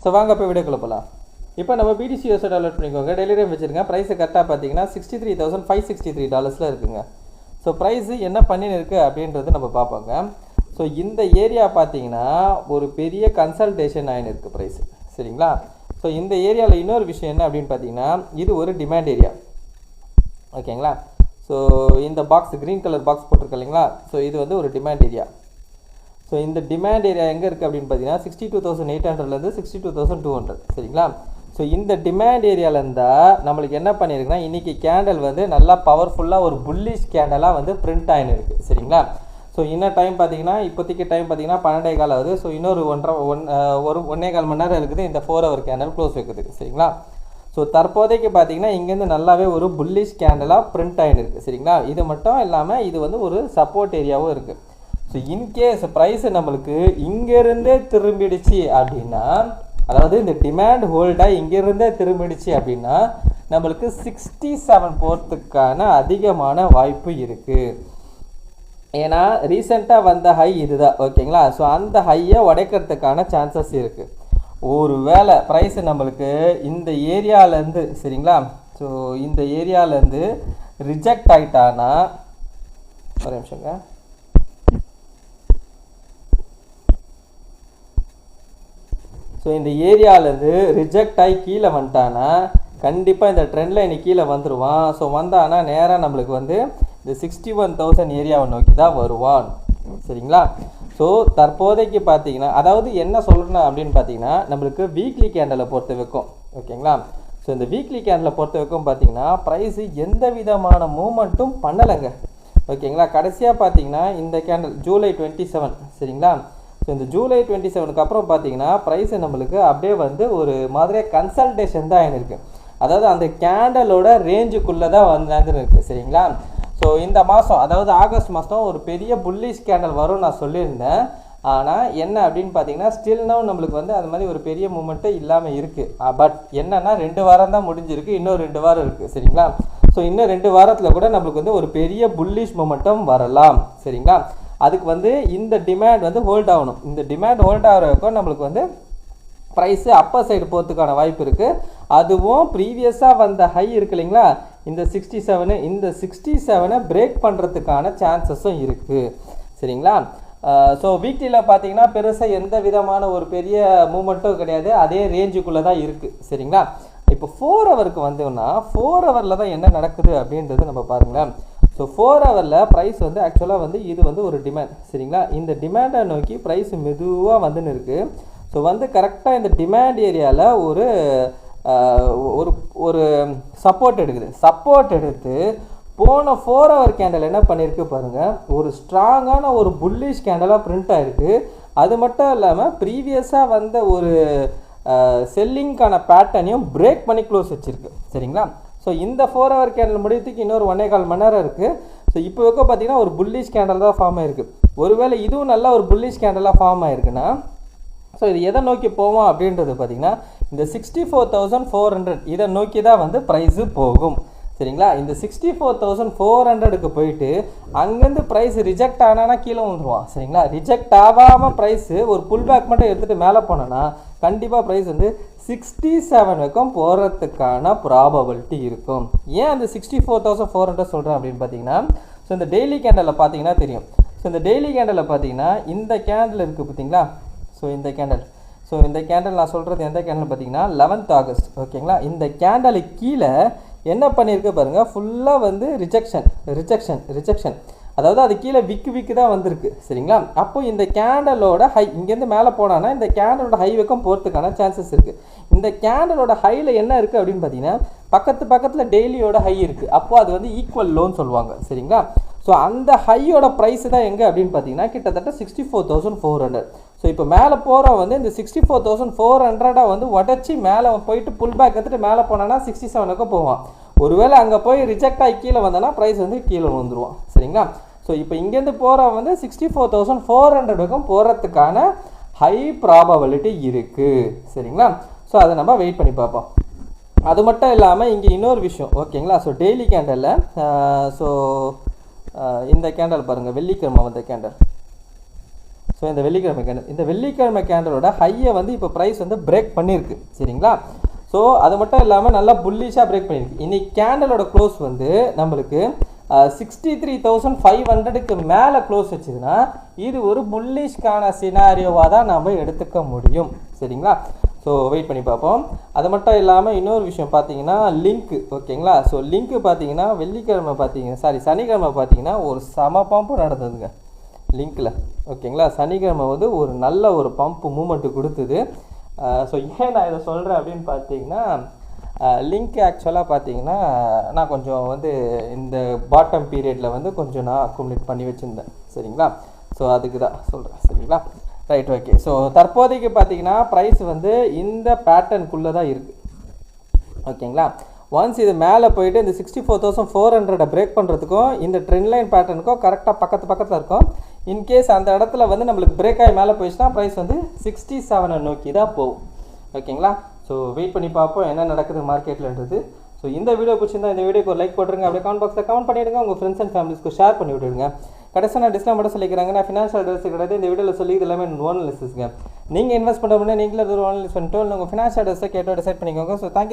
So வாங்க இப்போ வீடியோக்குள்ள போகலாம். இப்போ நம்ம BTC USD டவுன்லோட் பண்ணிக்கோங்க. டெய்லி டைம் வச்சுருங்க. ப்ரைஸை கரெக்டாக பார்த்தீங்கன்னா $63,563 இருக்குங்க. ஸோ ப்ரைஸு என்ன பண்ணின்னு இருக்குது அப்படின்றது நம்ம பார்ப்போங்க. ஸோ இந்த ஏரியா பார்த்தீங்கன்னா ஒரு பெரிய கன்சல்டேஷன் ஆகின்னு இருக்குது ப்ரைஸு, சரிங்களா? ஸோ இந்த ஏரியாவில் இன்னொரு விஷயம் என்ன அப்படின்னு பார்த்தீங்கன்னா, இது ஒரு டிமாண்ட் ஏரியா, ஓகேங்களா? ஸோ இந்த பாக்ஸ் க்ரீன் கலர் பாக்ஸ் போட்டிருக்கு இல்லைங்களா? ஸோ இது வந்து ஒரு டிமாண்ட் ஏரியா. ஸோ இந்த டிமாண்ட் ஏரியா எங்கே இருக்குது அப்படின்னு பார்த்தீங்கன்னா 62,800லேருந்து 62,200, சரிங்களா? ஸோ இந்த டிமாண்ட் ஏரியாவிலேருந்தால் நம்மளுக்கு என்ன பண்ணியிருக்குன்னா, இன்றைக்கி கேண்டல் வந்து நல்லா பவர்ஃபுல்லாக ஒரு புல்லிஷ் கேண்டலாக வந்து பிரிண்ட் ஆகின்னு இருக்குது, சரிங்களா? ஸோ இன்னும் டைம் பார்த்தீங்கன்னா, இப்போதைக்கு டைம் பார்த்தீங்கன்னா 12:15 ஆகுது. ஸோ இன்னொரு 1.25 மணி நேரம் இருக்குது இந்த 4 ஹவர் கேண்டல் க்ளோஸ் வைக்கிறதுக்கு, சரிங்களா? ஸோ தற்போதைக்கு பார்த்தீங்கன்னா இங்கேருந்து நல்லாவே ஒரு புல்லிஷ் கேண்டலாக பிரிண்ட் ஆகின்னு இருக்குது, சரிங்களா? இது மட்டும் இல்லாமல் இது வந்து ஒரு சப்போர்ட் ஏரியாவும் இருக்குது. ஸோ இன்கேஸ் ப்ரைஸு நம்மளுக்கு இங்கேருந்தே திரும்பிடுச்சு அப்படின்னா, அதாவது இந்த டிமாண்ட் ஹோல்டாக இங்கேருந்தே திரும்பிடுச்சு அப்படின்னா நம்மளுக்கு 67 போகிறதுக்கான அதிகமான வாய்ப்பு இருக்குது. ஏன்னா ரீசெண்டாக வந்த ஹை இதுதான், ஓகேங்களா? ஸோ அந்த ஹையை உடைக்கிறதுக்கான சான்சஸ் இருக்குது. ஒரு வேளை ப்ரைஸு நம்மளுக்கு இந்த ஏரியாவிலேருந்து, சரிங்களா? ஸோ இந்த ஏரியாவிலேருந்து ரிஜெக்ட் ஆகிட்டானா, ஒரு நிமிஷங்க, ஸோ இந்த ஏரியாவிலேருந்து ரிஜெக்ட் ஆகி கீழே வந்துட்டானா கண்டிப்பாக இந்த ட்ரெண்டில் இன்னைக்கு கீழே வந்துடுவான். ஸோ வந்தானா நேராக நம்மளுக்கு வந்து இந்த 61,000 ஏரியாவை நோக்கி தான் வருவான், சரிங்களா? ஸோ தற்போதைக்கு பார்த்தீங்கன்னா, அதாவது என்ன சொல்கிறேன் அப்படின்னு பார்த்தீங்கன்னா, நம்மளுக்கு வீக்லி கேண்டலை பொறுத்த வைக்கும், ஓகேங்களா? ஸோ இந்த வீக்லி கேண்டலை பொறுத்த வைக்கும் பார்த்தீங்கன்னா ப்ரைஸு எந்த விதமான மூமெண்ட்டும் பண்ணலைங்க, ஓகேங்களா? கடைசியாக பார்த்தீங்கன்னா இந்த கேண்டல் ஜூலை 27, சரிங்களா? ஸோ இந்த ஜூலை 27க்கு அப்புறம் பார்த்தீங்கன்னா ப்ரைஸு நம்மளுக்கு அப்படியே வந்து ஒரு மாதிரியாக கன்சல்டேஷன் தான் ஆகிருக்கு. அதாவது அந்த கேண்டலோட ரேஞ்சுக்குள்ளே தான் வந்துன்னு இருக்குது, சரிங்களா? ஸோ இந்த மாதம், அதாவது ஆகஸ்ட் மாதம் ஒரு பெரிய புல்லிஷ் கேண்டல் வரும் நான் சொல்லியிருந்தேன். ஆனால் என்ன அப்படின்னு பார்த்தீங்கன்னா ஸ்டில் நவ் நம்மளுக்கு வந்து அது மாதிரி ஒரு பெரிய மூமெண்ட்டு இல்லாமல் இருக்குது. பட் என்னென்னா 2 வாரம் தான் முடிஞ்சிருக்கு, இன்னும் 2 வாரம் இருக்குது, சரிங்களா? ஸோ இன்னும் 2 வாரத்தில் கூட நம்மளுக்கு வந்து ஒரு பெரிய புல்லிஷ் மூமெண்ட்டும் வரலாம், சரிங்களா? அதுக்கு வந்து இந்த டிமாண்ட் வந்து ஹோல்ட் ஆகணும். இந்த டிமாண்ட் ஹோல்ட் ஆகிறதுக்கும் நம்மளுக்கு வந்து ப்ரைஸு அப்பர் சைடு போகிறதுக்கான வாய்ப்பு இருக்குது. அதுவும் ப்ரீவியஸாக வந்த ஹை இருக்கு இல்லைங்களா, இந்த 67, இந்த 67 பிரேக் பண்ணுறதுக்கான சான்சஸும் இருக்குது, சரிங்களா? ஸோ வீக்லியில் பார்த்தீங்கன்னா பெருசாக எந்த விதமான ஒரு பெரிய மூமெண்ட்டும் கிடையாது, அதே ரேஞ்சுக்குள்ளே தான் இருக்குது, சரிங்களா? இப்போ 4 ஹவருக்கு வந்தோம்னா 4 ஹவரில் தான் என்ன நடக்குது அப்படின்றது நம்ம பாருங்களேன். ஸோ 4 ஹவரில் ப்ரைஸ் வந்து ஆக்சுவலாக வந்து இது வந்து ஒரு டிமாண்ட், சரிங்களா? இந்த டிமாண்டை நோக்கி ப்ரைஸ் மெதுவாக வந்துன்னு இருக்குது. ஸோ வந்து கரெக்டாக இந்த டிமாண்ட் ஏரியாவில் ஒரு ஒரு சப்போர்ட் எடுக்குது. சப்போர்ட் எடுத்து போன 4 ஹவர் கேண்டல் என்ன பண்ணியிருக்கு பாருங்கள், ஒரு ஸ்ட்ராங்கான ஒரு புல்லிஷ் கேண்டலாக பிரிண்ட் ஆகிருக்கு. அது மட்டும் இல்லாமல் ப்ரீவியஸாக வந்த ஒரு செல்லிங்கான பேட்டர்னையும் பிரேக் பண்ணி க்ளோஸ் வச்சுருக்கு, சரிங்களா? ஸோ இந்த 4 ஹவர் கேண்டல் முடியறதுக்கு இன்னொரு 1.25 மணி நேரம் இருக்குது. ஸோ இப்போ வைக்க பார்த்தீங்கன்னா ஒரு புல்லிஷ் கேண்டல் தான் ஃபார்ம் ஆகிருக்கு. ஒருவேளை இதுவும் நல்ல ஒரு புல்லிஷ் கேண்டலாக ஃபார்ம் ஆகிருக்குன்னா ஸோ இது எதை நோக்கி போவோம் அப்படின்றது பார்த்தீங்கன்னா இந்த 64,400 இதை நோக்கி தான் வந்து ப்ரைஸு போகும், சரிங்களா? இந்த 64,400க்கு போயிட்டு அங்கேருந்து ப்ரைஸ் ரிஜெக்ட் ஆனானா கீழே வந்துடுவான், சரிங்களா? ரிஜெக்ட் ஆகாமல் ப்ரைஸு ஒரு புல் பேக் மட்டும் எடுத்துகிட்டு மேலே போனோன்னா கண்டிப்பாக ப்ரைஸ் வந்து 67 வரைக்கும் போகிறதுக்கான ப்ராபபிலிட்டி இருக்கும். ஏன் அந்த 64,400 சொல்கிறேன் அப்படின்னு பார்த்தீங்கன்னா, ஸோ இந்த டெய்லி கேண்டலில் பார்த்தீங்கன்னா தெரியும். ஸோ இந்த டெய்லி கேண்டலில் பார்த்தீங்கன்னா இந்த கேண்டில் இருக்குது பார்த்தீங்களா? ஸோ இந்த கேண்டல் நான் சொல்கிறது எந்த கேண்டல் பார்த்தீங்கன்னா 11th ஆகஸ்ட், ஓகேங்களா? இந்த கேண்டலுக்கு கீழே என்ன பண்ணியிருக்கு பாருங்கள், ஃபுல்லாக வந்து ரிஜெக்ஷன், அதாவது அது கீழே விக்கு தான் வந்திருக்கு, சரிங்களா? அப்போ இந்த கேண்டலோட ஹை இங்கேருந்து மேலே போனான்னா இந்த கேண்டலோட ஹை வைக்கும் போகிறதுக்கான சான்சஸ் இருக்குது. இந்த கேண்டலோட ஹையில் என்ன இருக்குது அப்படின்னு பார்த்தீங்கன்னா பக்கத்தில் டெய்லியோட ஹை இருக்குது. அப்போது அது வந்து ஈக்குவல் லோன்னு சொல்லுவாங்க, சரிங்களா? ஸோ அந்த ஹையோட ப்ரைஸு தான் எங்கே அப்படின்னு பார்த்தீங்கன்னா கிட்டத்தட்ட 64,400. ஸோ இப்போ மேலே போகிற வந்து இந்த 64,400 வந்து உடச்சி மேலே போயிட்டு புல் பேக் எடுத்துகிட்டு மேலே போனான்னா 67க்கு போவான். ஒருவேளை அங்கே போய் ரிஜெக்ட் ஆகி கீழே வந்தோன்னா ப்ரைஸ் வந்து கீழே வந்துடுவான், சரிங்களா? ஸோ இப்போ இங்கேருந்து போகிற வந்து 64,400க்கும் போகிறதுக்கான ஹை ப்ராபபிலிட்டி இருக்குது, சரிங்களா? ஸோ அதை நம்ம வெயிட் பண்ணி பார்ப்போம். அது மட்டும் இல்லாமல் இங்கே இன்னொரு விஷயம், ஓகேங்களா? ஸோ டெய்லி கேண்டலில் ஸோ இந்த கேண்டல் பாருங்கள், வெள்ளிக்கிழமை வந்த கேண்டல். ஸோ இந்த வெள்ளிக்கிழமை கேண்டில், இந்த வெள்ளிக்கிழமை கேண்டலோட ஹையை வந்து இப்போ ப்ரைஸ் வந்து பிரேக் பண்ணியிருக்கு சரிங்களா. ஸோ அது மட்டும் இல்லாமல் நல்லா புல்லிஷாக பிரேக் பண்ணியிருக்கு. இன்னைக்கு கேண்டலோட க்ளோஸ் வந்து நம்மளுக்கு 63,500க்கு மேலே க்ளோஸ் வச்சுதுன்னா இது ஒரு புல்லிஷ்கான சினாரியோவாக தான் நம்ம எடுத்துக்க முடியும் சரிங்களா. ஸோ வெயிட் பண்ணி பார்ப்போம். அது மட்டும் இல்லாமல் இன்னொரு விஷயம் பார்த்தீங்கன்னா லிங்க்கு ஓகேங்களா. ஸோ லிங்க்கு பார்த்தீங்கன்னா வெள்ளிக்கிழமை பார்த்தீங்கன்னா சனிக்கிழமை பார்த்தீங்கன்னா ஒரு சம பம்பு நடந்ததுங்க லிங்க்கில் ஓகேங்களா. சனிக்கிழமை வந்து ஒரு நல்ல ஒரு பம்பு மூமெண்ட்டு கொடுத்தது. ஸோ ஏன் நான் இதை சொல்கிறேன் அப்படின்னு பார்த்தீங்கன்னா லிங்க் ஆக்சுவலாக பார்த்தீங்கன்னா நான் கொஞ்சம் வந்து இந்த பாட்டம் பீரியடில் வந்து கொஞ்சம் நான் அக்குமுலேட் பண்ணி வச்சுருந்தேன் சரிங்களா. ஸோ அதுக்கு தான் சொல்கிறேன் சரிங்களா. Right okay. ஸோ தற்போதைக்கு பார்த்தீங்கன்னா ப்ரைஸ் வந்து இந்த பேட்டர்னுக்குள்ளே தான் இருக்குது ஓகேங்களா. ஒன்ஸ் இது மேலே போயிட்டு இந்த 64,400 பிரேக் பண்ணுறதுக்கும் இந்த ட்ரெண்ட் லைன் பேட்டர்னுக்கும் கரெக்டாக பக்கத்தில் இருக்கும். இன்கேஸ் அந்த இடத்துல வந்து நம்மளுக்கு பிரேக் ஆகி மேலே போயிடுச்சுன்னா ப்ரைஸ் வந்து 67 நோக்கி தான் போகும் ஓகேங்களா. ஸோ வெயிட் பண்ணி பார்ப்போம் என்ன நடக்குது மார்க்கெட்லன்றது. ஸோ இந்த வீடியோ பிடிச்சிருந்தா இந்த வீடியோக்கு ஒரு லைக் போட்டுருங்க, அப்படியே கமெண்ட் பாக்ஸில் கமெண்ட் பண்ணிவிடுங்க, உங்கள் ஃப்ரெண்ட்ஸ் அண்ட் ஃபேமிலிஸ்க்கு ஷேர் பண்ணி விட்டுடுங்க. கடைசியாக நான் டிஸ்கவுண்ட் மட்டும் சொல்லிக்கிறாங்க, நான் ஃபினான்ஷியல் அட்வைஸ் கிடையாது. இந்த வீடியோவில் சொல்லி இது எல்லாமே ஓன் அனாலிசிஸ்ங்க. நீங்கள் இன்வெஸ்ட் பண்ணுற முன்னே நீங்களே ஒரு ஓன் அனாலிசிஸ் பண்ணிட்டு உங்கள் ஃபினான்ஷியல் அட்வைஸை கேட்டு டிசைட் பண்ணிக்கோங்க. So thank you.